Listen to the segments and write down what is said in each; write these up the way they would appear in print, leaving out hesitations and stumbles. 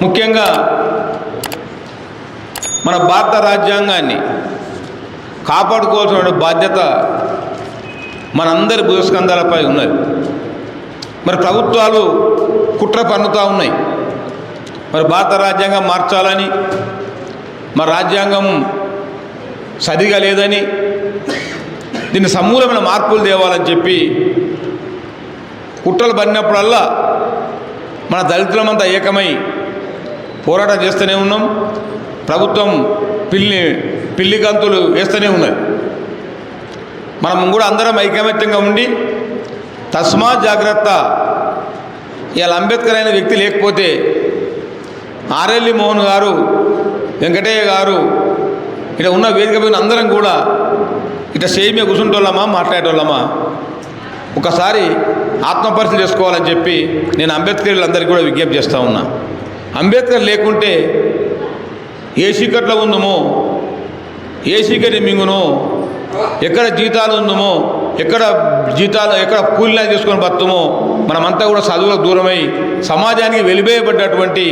ముఖ్యంగా మన భారత రాజ్యాంగాన్ని కాపాడుకోవాల్సిన బాధ్యత మనందరి భుజస్కంధాలపై ఉన్నది. మరి ప్రభుత్వాలు కుట్ర పన్నుతూ ఉన్నాయి. మరి భారత రాజ్యాంగం మార్చాలని, మరి రాజ్యాంగం సరిగా లేదని, దీన్ని సమూలమైన మార్పులు తేవాలని చెప్పి కుట్రలు పడినప్పుడల్లా మన దళితులమంతా ఏకమై పోరాటం చేస్తూనే ఉన్నాం. ప్రభుత్వం పిల్లి గంతులు వేస్తూనే ఉన్నది. మనం కూడా అందరం ఐకమత్యంగా ఉండి తస్మా జాగ్రత్త. ఇవాళ అంబేద్కర్ అయిన వ్యక్తి లేకపోతే ఆర్ఎల్వి మోహన్ గారు, వెంకటయ్య గారు, ఇక్కడ ఉన్న వేదిక మీద అందరం కూడా ఇట్లా సేమే కూర్చుంటోళ్ళమా, మాట్లాడేటోళ్ళమా? ఒకసారి ఆత్మపరిశీలన చేసుకోవాలని చెప్పి నేను అంబేద్కర్లందరికీ కూడా విజ్ఞప్తి చేస్తూ ఉన్నా. అంబేద్కర్ లేకుంటే ఏ చీకట్లో ఉందమో, ఏ చీకటి మింగునో, ఎక్కడ జీతాలు ఉందమో, ఎక్కడ కూలినా చేసుకొని బతుమో, మనమంతా కూడా చదువులకు దూరమై సమాజానికి వెలివేయబడ్డటువంటి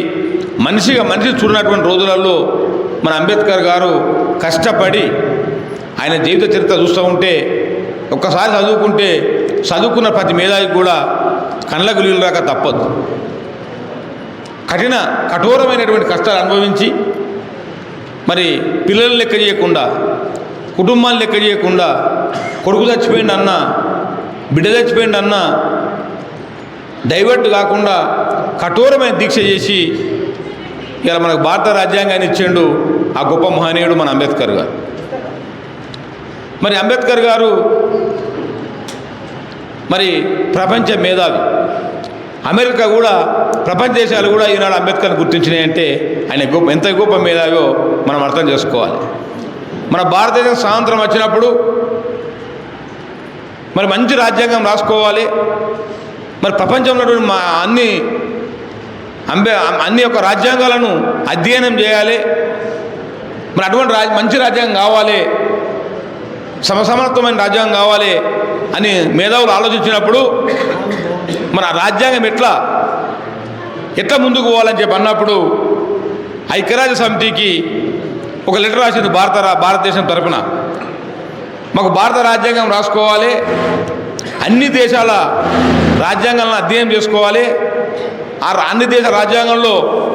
మనిషి చూడనటువంటి రోజులలో మన అంబేద్కర్ గారు కష్టపడి ఆయన జీవిత చరిత్ర చూస్తూ ఉంటే, ఒక్కసారి చదువుకున్న ప్రతి మేధావికి కూడా కళ్ళకు నీళ్ళు రాక తప్పదు. కఠోరమైనటువంటి కష్టాలు అనుభవించి మరి పిల్లలు లెక్క చేయకుండా, కుటుంబాన్ని లెక్క చేయకుండా, కొడుకు చచ్చిపోయింది అన్న, బిడ్డ చచ్చిపోయింది అన్న డైవర్ట్ కాకుండా కఠోరమైన దీక్ష చేసి ఇలా మనకు భారత రాజ్యాంగాన్ని ఇచ్చిండు ఆ గొప్ప మహనీయుడు మన అంబేద్కర్ గారు. మరి అంబేద్కర్ గారు మరి ప్రపంచ మేధావి. అమెరికా కూడా, ప్రపంచ దేశాలు కూడా ఈనాడు అంబేద్కర్ని గుర్తించినాయంటే ఆయన ఎంత గొప్ప మేధావో మనం అర్థం చేసుకోవాలి. మన భారతదేశం స్వాతంత్రం వచ్చినప్పుడు మరి మంచి రాజ్యాంగం రాసుకోవాలి, మరి ప్రపంచంలో అన్ని యొక్క రాజ్యాంగాలను అధ్యయనం చేయాలి, మరి అటువంటి మంచి రాజ్యాంగం కావాలి, సమసమర్థమైన రాజ్యాంగం కావాలి అని మేధావులు ఆలోచించినప్పుడు మన రాజ్యాంగం ఎట్లా ముందుకు పోవాలని చెప్పి అన్నప్పుడు ఐక్యరాజ్య సమితికి ఒక లెటర్ రాసింది భారతదేశం తరఫున. మాకు భారత రాజ్యాంగం రాసుకోవాలి, అన్ని దేశాల రాజ్యాంగాలను అధ్యయనం చేసుకోవాలి, ఆ అన్ని దేశ రాజ్యాంగంలో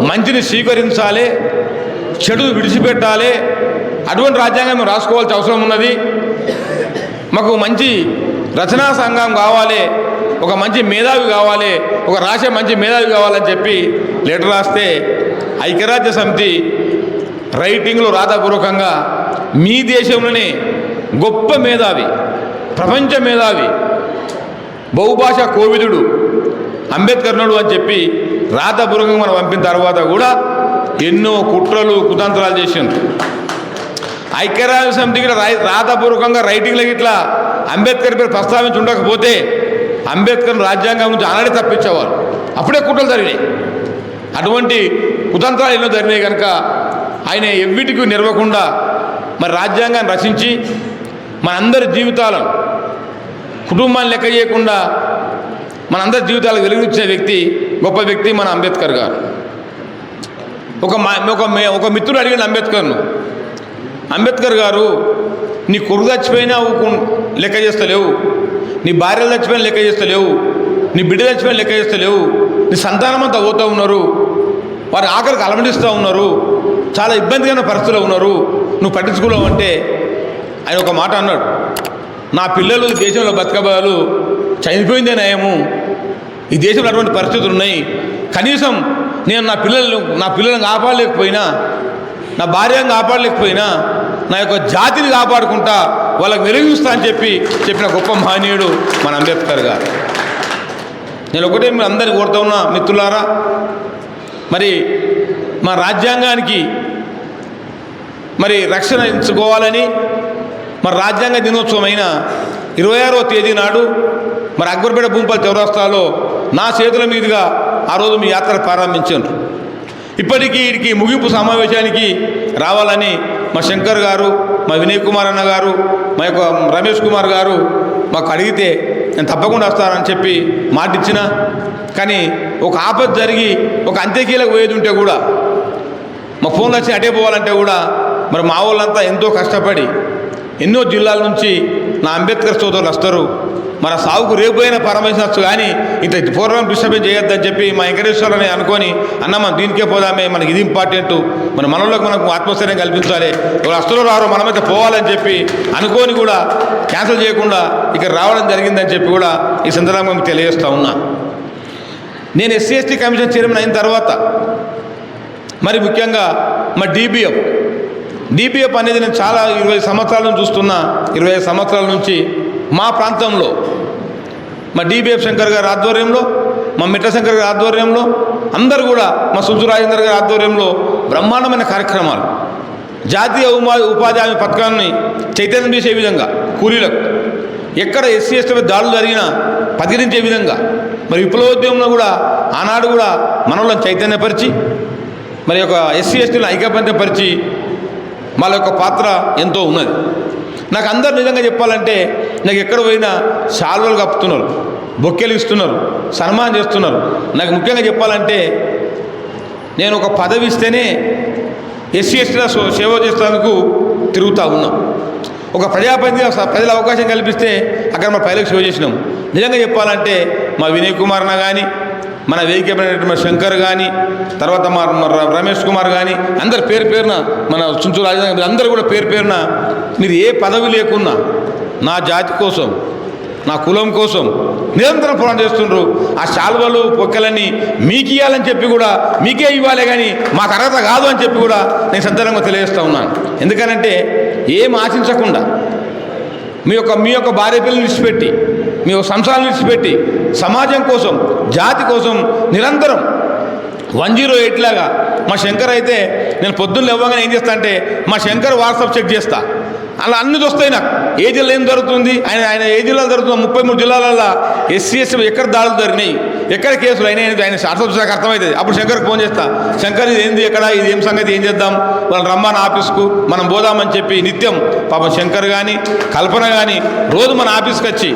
మంచిని స్వీకరించాలి, చెడును విడిచిపెట్టాలి, అటువంటి రాజ్యాంగం మేము రాసుకోవాల్సిన అవసరం ఉన్నది. మాకు మంచి రచనా సంఘం కావాలి, ఒక మంచి మేధావి కావాలి, ఒక రాసే మంచి మేధావి కావాలని చెప్పి లెటర్ రాస్తే ఐక్యరాజ్య సమితి రైటింగ్లో రాతపూర్వకంగా మీ దేశంలోనే గొప్ప మేధావి, ప్రపంచ మేధావి, బహుభాషా కోవిదుడు అంబేద్కర్నుడు అని చెప్పి రాతపూర్వకంగా మనం పంపిన తర్వాత కూడా ఎన్నో కుట్రలు కుతంత్రాలు చేసింది. ఐక్యరాజ్య సమితికి రాతపూర్వకంగా రైటింగ్లకి ఇట్లా అంబేద్కర్ పేరు ప్రస్తావించి ఉండకపోతే అంబేద్కర్ రాజ్యాంగం నుంచి ఆనాడే తప్పించేవారు. అప్పుడే కుట్రలు జరిగినాయి. అటువంటి కుతంత్రాలు ఎన్నో జరిగినాయి కనుక ఆయన ఎవ్విటికి నిలవకుండా మరి రాజ్యాంగాన్ని రచించి మనందరి జీవితాలను, కుటుంబాన్ని లెక్క చేయకుండా మనందరి జీవితాలకు వెలుగునిచ్చే వ్యక్తి, గొప్ప వ్యక్తి మన అంబేద్కర్ గారు. ఒక మిత్రుడు అడిగిన అంబేద్కర్ గారు, నీ కొడుకు చచ్చిపోయినా లెక్క చేస్తలేవు, నీ భార్యలు చచ్చిపోయినా లెక్క చేస్తలేవు, నీ బిడ్డ చచ్చిపోయినా లెక్క చేస్తలేవు, నీ సంతానం అంతా పోతూ ఉన్నారు, వారి ఆఖరికి అలమటిస్తూ ఉన్నారు, చాలా ఇబ్బందికరమైన పరిస్థితుల్లో ఉన్నారు, నువ్వు పట్టించుకోలేవు అంటే ఆయన ఒక మాట అన్నాడు, నా పిల్లలు దేశంలో బతకబాలు చనిపోయిందే నయము, ఈ దేశంలో అటువంటి పరిస్థితులు ఉన్నాయి, కనీసం నేను నా పిల్లలను కాపాడలేకపోయినా, నా భార్యను కాపాడలేకపోయినా నా యొక్క జాతిని కాపాడుకుంటా, వాళ్ళకి వెలుగుస్తా అని చెప్పిన గొప్ప మహనీయుడు మన అంబేద్కర్ గారు. నేను ఒకటే మీరు అందరికీ కోరుతా ఉన్నా మిత్రులారా, మరి మా రాజ్యాంగానికి మరి రక్షణ ఇచ్చుకోవాలని మరి రాజ్యాంగ దినోత్సవం అయిన 26వ తేదీ నాడు మరి అక్బర్పేట భూంపల్లి చౌరస్తాలో నా చేతుల మీదుగా ఆ రోజు మీ యాత్ర ప్రారంభించారు. ఇప్పటికీ వీడికి ముగింపు సమావేశానికి రావాలని మా శంకర్ గారు, మా వినయ్ కుమార్ అన్న గారు, మా యొక్క రమేష్ కుమార్ గారు మాకు అడిగితే నేను తప్పకుండా వస్తానని చెప్పి మాటిచ్చిన. కానీ ఒక ఆపద జరిగి ఒక అంత్యక్రియలకు పోయేది ఉంటే కూడా మా ఫోన్లు వచ్చి అటే పోవాలంటే కూడా మరి మా వాళ్ళంతా ఎంతో కష్టపడి ఎన్నో జిల్లాల నుంచి నా అంబేద్కర్ సోదరులు వస్తారు. మన సాగుకు రేపోయిన పరమేశ్వచ్చు కానీ ఇంత పూర్వం డిస్టర్బెన్స్ చేయొద్దని చెప్పి మా వెంకటేశ్వరుని అనుకొని అన్న మనం దీనికే పోదామే, మనకి ఇది ఇంపార్టెంట్, మన మనలోకి మనకు ఆత్మస్థైర్యం కల్పించాలి, ఎవరు వస్తువులు రారు మనమైతే పోవాలని చెప్పి అనుకొని కూడా క్యాన్సిల్ చేయకుండా ఇక్కడ రావడం జరిగిందని చెప్పి కూడా ఈ సందర్భంగా మీకు తెలియజేస్తూ ఉన్నా. నేను ఎస్సీ ఎస్టీ కమిషన్ చైర్మన్ అయిన తర్వాత మరి ముఖ్యంగా మా డిబిఎఫ్ అనేది నేను చాలా 20 సంవత్సరాల నుంచి చూస్తున్నా. 25 సంవత్సరాల నుంచి మా ప్రాంతంలో మా డిబిఎఫ్ శంకర్ గారి ఆధ్వర్యంలో, మా మిట్ట శంకర్ గారి ఆధ్వర్యంలో, అందరూ కూడా మా సుజు రాజేందర్ గారి ఆధ్వర్యంలో బ్రహ్మాండమైన కార్యక్రమాలు, జాతీయ ఉపాధి హామీ పథకాన్ని చైతన్యం చేసే విధంగా కూలీలకు ఎక్కడ ఎస్సీ ఎస్టీ దాడులు జరిగినా పరిగణించే విధంగా మరి విప్లవోద్యమంలో కూడా ఆనాడు కూడా మనల్ని చైతన్యపరిచి మరి యొక్క ఎస్సీ ఎస్టీలను ఐక్యపరిచి వాళ్ళ యొక్క పాత్ర ఎంతో ఉన్నది. నాకు అందరు నిజంగా చెప్పాలంటే నాకు ఎక్కడ పోయినా శాల్వలు కప్పుతున్నారు, బొక్కెలు ఇస్తున్నారు, సన్మానం చేస్తున్నారు. నాకు ముఖ్యంగా చెప్పాలంటే నేను ఒక పదవి ఇస్తేనే ఎస్సీ ఎస్టీల సేవ చేసేందుకు తిరుగుతూ ఉన్నాం. ఒక ప్రజాప్రతినిధిగా ప్రజల అవకాశం కల్పిస్తే అక్కడ మన ప్రజలకు సేవ చేసినాం. నిజంగా చెప్పాలంటే మా వినయ్ కుమార్ కానీ, మన వేదికమైన శంకర్ కానీ, తర్వాత మా రమేష్ కుమార్ కానీ, అందరు పేరు పేరున మన చుంచు రాజధాని అందరూ కూడా పేరు పేరున మీరు ఏ పదవి లేకున్నా నా జాతి కోసం, నా కులం కోసం నిరంతరం పోరాటం చేస్తుండ్రు. ఆ శాల్వలు పొక్కలన్నీ మీకు ఇవ్వాలని చెప్పి కూడా మీకే ఇవ్వాలి కానీ మాకు అర్హత కాదు అని చెప్పి కూడా నేను సందర్భంగా తెలియజేస్తూ ఉన్నాను. ఎందుకనంటే ఏం ఆశించకుండా మీ యొక్క భార్య పిల్లలు విడిచిపెట్టి, మీ సంసారాలు విడిచిపెట్టి సమాజం కోసం, జాతి కోసం నిరంతరం 108 లాగా మా శంకర్ అయితే నేను పొద్దున్న ఇవ్వగానే ఏం చేస్తా అంటే మా శంకర్ వాట్సాప్ చెక్ చేస్తా, అలా అన్ని వస్తాయి నాకు. ఏ జిల్లా ఏం జరుగుతుంది, ఆయన ఏ జిల్లాలో జరుగుతుంది, 33 జిల్లాలలో ఎస్సీ ఎస్టీ ఎక్కడ దాడులు జరిగినాయి, ఎక్కడ కేసులు అయినాయి ఆయన వాట్సాప్ శాఖ అర్థమవుతుంది. అప్పుడు శంకర్కి ఫోన్ చేస్తా, శంకర్ ఇది ఏంది, ఎక్కడ ఇది ఏం సంగతి, ఏం చేద్దాం, వాళ్ళు రమ్మని ఆఫీస్కు మనం పోదామని చెప్పి నిత్యం పాపం శంకర్ కానీ కల్పన కానీ రోజు మన ఆఫీస్కి వచ్చి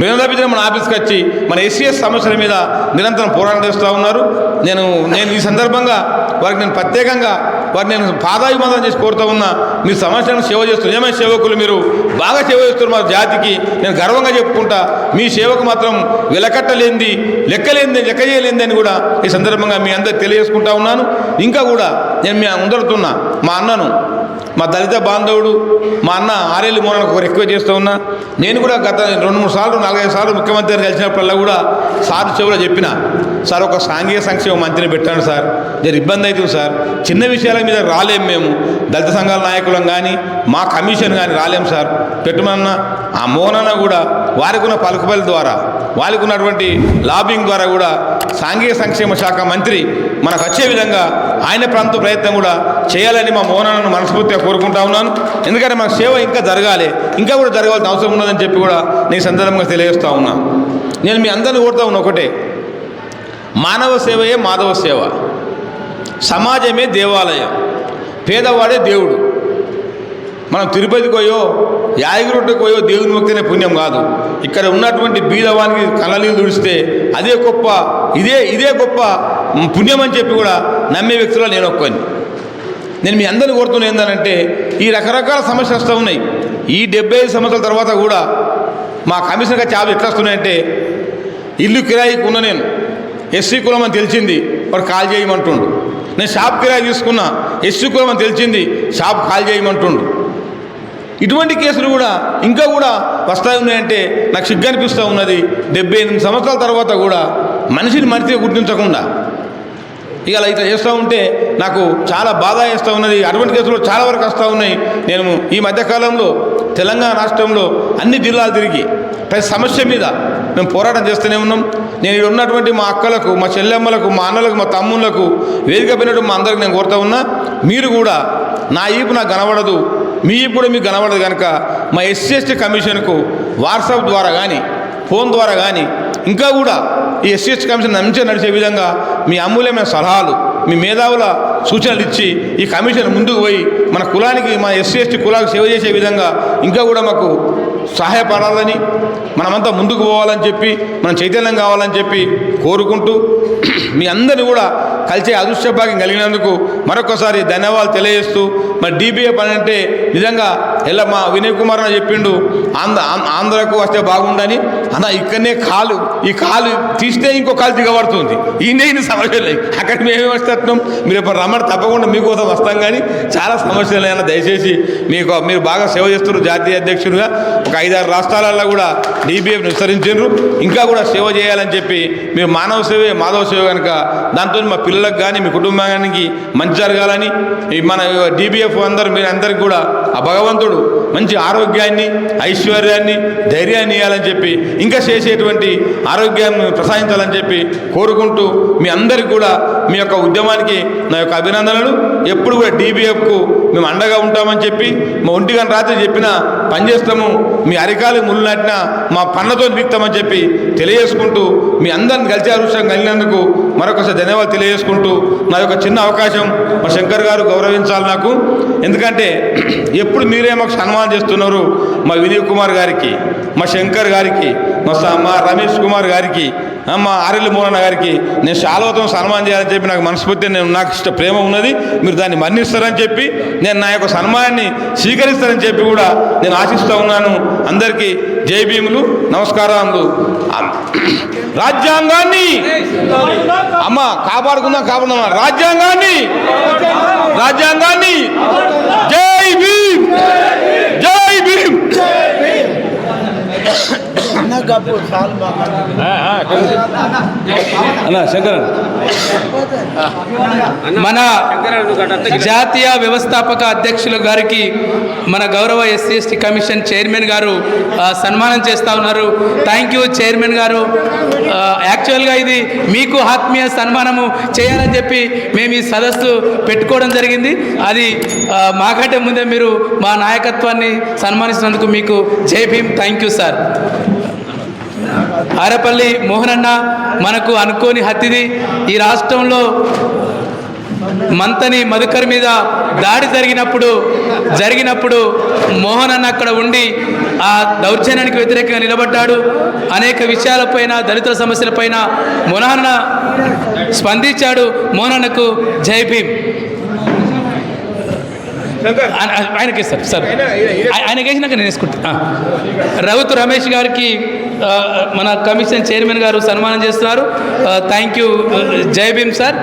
మన ఆఫీస్కి వచ్చి మన ఎస్సీఎస్ సమస్యల మీద నిరంతరం పోరాటం చేస్తూ ఉన్నారు. నేను ఈ సందర్భంగా వారికి నేను ప్రత్యేకంగా నేను పాదాభివందనం చేసి కోరుతూ ఉన్నా. మీ సమస్యలను సేవ చేస్తున్నారు, నిజమైన సేవకులు మీరు బాగా సేవ చేస్తున్నారు. మా జాతికి నేను గర్వంగా చెప్పుకుంటా. మీ సేవకు మాత్రం వెలకట్టలేంది, లెక్క చేయలేంది అని కూడా ఈ సందర్భంగా మీ అందరికి తెలియజేసుకుంటా ఉన్నాను. ఇంకా కూడా నేను మీ ముందరుతున్నా మా అన్నను, మా దళిత బాంధవుడు, మా అన్న ఆరేళ్ళు మోనకు ఒక రిక్వెస్ట్ చేస్తూ ఉన్నా. నేను కూడా గత 2-3 సార్లు 4-5 సార్లు ముఖ్యమంత్రి గారు కలిసినప్పుడల్లా కూడా సార్ చెవులో చెప్పిన, సార్ ఒక సాంఘిక సంక్షేమ మంత్రిని పెట్టాను సార్, జర ఇబ్బంది అవుతుంది సార్, చిన్న విషయాల మీద రాలేము, మేము దళిత సంఘాల నాయకులం కానీ మా కమిషన్ కానీ రాలేము సార్, పెట్టమన్నా. ఆ మోనన్న కూడా వారికి ఉన్న పలుకుబలి ద్వారా, వారికి ఉన్నటువంటి లాబింగ్ ద్వారా కూడా సాంఘిక సంక్షేమ శాఖ మంత్రి మనకు వచ్చే విధంగా ఆయన ప్రాంత ప్రయత్నం కూడా చేయాలని మా మోనన్నను మనస్ఫూర్తిగా కోరుకుంటా ఉన్నాను. ఎందుకంటే మన సేవ ఇంకా జరగాలి, ఇంకా కూడా జరగాల్సిన అవసరం ఉన్నదని చెప్పి కూడా నేను సందర్భంగా తెలియజేస్తూ ఉన్నా. నేను మీ అందరినీ కోరుతా ఉన్నా ఒకటే, మానవ సేవయే మాధవ సేవ, సమాజమే దేవాలయం, పేదవాడే దేవుడు. మనం తిరుపతికి పోయో యాదగిరిగుట్టకు పోయో దేవుని భక్తినే పుణ్యం కాదు. ఇక్కడ ఉన్నటువంటి బీదవానికి కళ్ళనీళ్ళు తుడిస్తే అదే గొప్ప, ఇదే గొప్ప పుణ్యం అని చెప్పి కూడా నమ్మే వ్యక్తుల్లో నేను ఒక్కని. నేను మీ అందరిని కోరుతున్నా ఏంటంటే ఈ రకరకాల సమస్యలు వస్తూ ఉన్నాయి. ఈ 75 సంవత్సరాల తర్వాత కూడా మా కమిషనర్గా చాలు ఎట్లా వస్తున్నాయంటే, ఇల్లు కిరాయికి ఉన్న నేను ఎస్సీ కులం అని తెలిసింది, వాడు కాల్ చేయమంటుండు. నేను షాప్ కిరాయి తీసుకున్నా, ఎస్సీ కులం అని తెలిసింది, షాప్ కాల్ చేయమంటుండు. ఇటువంటి కేసులు కూడా ఇంకా కూడా వస్తాయి ఉన్నాయంటే నాకు సిగ్గు అనిపిస్తూ ఉన్నది. 78 సంవత్సరాల తర్వాత కూడా మనిషిని మనిషిగా గుర్తించకుండా ఇవాళ ఇట్లా చేస్తూ ఉంటే నాకు చాలా బాధ వేస్తూ ఉన్నది. అటువంటి కేసులు చాలా వరకు వస్తూ ఉన్నాయి. నేను ఈ మధ్యకాలంలో తెలంగాణ రాష్ట్రంలో అన్ని జిల్లాలు తిరిగి ప్రతి సమస్య మీద మేము పోరాటం చేస్తూనే ఉన్నాం. నేను ఇక్కడ ఉన్నటువంటి మా అక్కలకు, మా చెల్లెమ్మలకు, మా అన్నలకు, మా తమ్ముళ్ళకు వేదిక పోయినట్టు మా అందరికి నేను కోరుతా ఉన్నా, మీరు కూడా నా ఈపు నాకు కనబడదు, మీ ఈపు కూడా మీకు కనబడదు కనుక మా ఎస్సీ ఎస్టీ కమిషన్కు వాట్సాప్ ద్వారా కానీ ఫోన్ ద్వారా కానీ ఇంకా కూడా ఈ ఎస్సీ ఎస్టీ కమిషన్ మంచిగా నడిచే విధంగా మీ అమూల్యమైన సలహాలు, మీ మేధావుల సూచనలు ఇచ్చి ఈ కమిషన్ ముందుకు పోయి మన కులానికి, మన ఎస్సీ ఎస్టీ కులానికి సేవ చేసే విధంగా ఇంకా కూడా మాకు సహాయపడాలని, మనమంతా ముందుకు పోవాలని చెప్పి, మనం చైతన్యం కావాలని చెప్పి కోరుకుంటూ మీ అందరినీ కూడా కలిసే అదృష్ట భాగ్యం కలిగినందుకు మరొకసారి ధన్యవాదాలు తెలియజేస్తూ, మరి డీబీఎఫ్ అని అంటే నిజంగా ఎలా మా వినయ్ కుమార్ అని చెప్పిండు, ఆంధ్రకు వస్తే బాగుండని అన్న. ఇక్కడనే ఈ కాలు తీస్తే ఇంకో కాలు దిగబడుతుంది. ఇన్ని సమస్యలు లేవు. అక్కడ మేమే వస్తున్నాం, మీరు ఎప్పుడు రమ్మని తప్పకుండా మీకోసం వస్తాం. కానీ చాలా సమస్యలు అయినా దయచేసి మీరు బాగా సేవ చేస్తున్నారు. జాతీయ అధ్యక్షుడిగా ఒక 5-6 రాష్ట్రాలలో కూడా డీబీఎఫ్ విస్తరించారు. ఇంకా కూడా సేవ చేయాలని చెప్పి మీరు మానవ సేవే మాధవ సేవ కనుక దాంతో మా పిల్లలకు కానీ మీ కుటుంబానికి మంచి జరగాలని మన డీబీఎఫ్ మీరు అందరికీ కూడా ఆ భగవంతుడు మంచి ఆరోగ్యాన్ని, ఐశ్వర్యాన్ని, ధైర్యాన్ని ఇవ్వాలని చెప్పి, ఇంకా చేసేటువంటి ఆరోగ్యాన్ని ప్రసాదించాలని చెప్పి కోరుకుంటూ మీ అందరికీ కూడా మీ యొక్క ఉద్యమానికి నా యొక్క అభినందనలు. ఎప్పుడు కూడా డీబీఎఫ్కు మేము అండగా ఉంటామని చెప్పి, మా 1 గంట రాత్రి చెప్పినా పనిచేస్తాము, మీ అరికాలు ముళ్ళు నాటినా మా పనులతో వీక్తామని చెప్పి తెలియజేసుకుంటూ, మీ అందరిని కలిసి అదృష్టం కలిగినందుకు మరొకసారి ధన్యవాదాలు తెలియజేసుకుంటూ, నా యొక్క చిన్న అవకాశం మా శంకర్ గారు గౌరవించాలి నాకు. ఎందుకంటే ఎప్పుడు మీరే మాకు సన్మానం చేస్తున్నారు. మా వినయ్ కుమార్ గారికి, మా శంకర్ గారికి, మా రమేష్ కుమార్ గారికి, మా ఆర్ఎల్ మోహన్ గారికి నేను శాలువతో సన్మానం చేయాలని చెప్పి నాకు మనస్ఫూర్తి నాకు ప్రేమ ఉన్నది. మీరు దాన్ని మన్నిస్తారని చెప్పి, నేను నా యొక్క సన్మానాన్ని స్వీకరిస్తారని చెప్పి కూడా నేను ఆశిస్తూ ఉన్నాను. అందరికీ జై భీములు, నమస్కారాలు. రాజ్యాంగాన్ని కాపాడుకుందాం రాజ్యాంగాన్ని. జై భీమ్, జై భీమ్. మన జాతీయ వ్యవస్థాపక అధ్యక్షులు గారికి మన గౌరవ ఎస్సీ ఎస్టీ కమిషన్ చైర్మన్ గారు సన్మానం చేస్తూ ఉన్నారు. థ్యాంక్ యూ చైర్మన్ గారు. యాక్చువల్గా ఇది మీకు ఆత్మీయ సన్మానము చేయాలని చెప్పి మేము ఈ సదస్సు పెట్టుకోవడం జరిగింది. అది మాకంటే ముందే మీరు మా నాయకత్వాన్ని సన్మానిస్తున్నందుకు మీకు జై Bhim. Thank you sir. Arepalli మోహనన్న మనకు అనుకోని హత్తిది. ఈ రాష్ట్రంలో మంతని మధుకర్ మీద దాడి జరిగినప్పుడు మోహనన్న అక్కడ ఉండి ఆ దౌర్జన్యానికి వ్యతిరేకంగా నిలబడ్డాడు. అనేక విషయాలపైన, దళితుల సమస్యలపైన మోహనన్న స్పందించాడు. మోహనన్నకు జై భీమ్. ఆయనకి ఇస్తారు సార్, ఆయనకి వేసినాక నేను వేసుకుంటా. రౌతు రమేష్ గారికి మన కమిషన్ చైర్మన్ గారు సన్మానం చేస్తున్నారు. Thank you. జై భీమ్ సార్.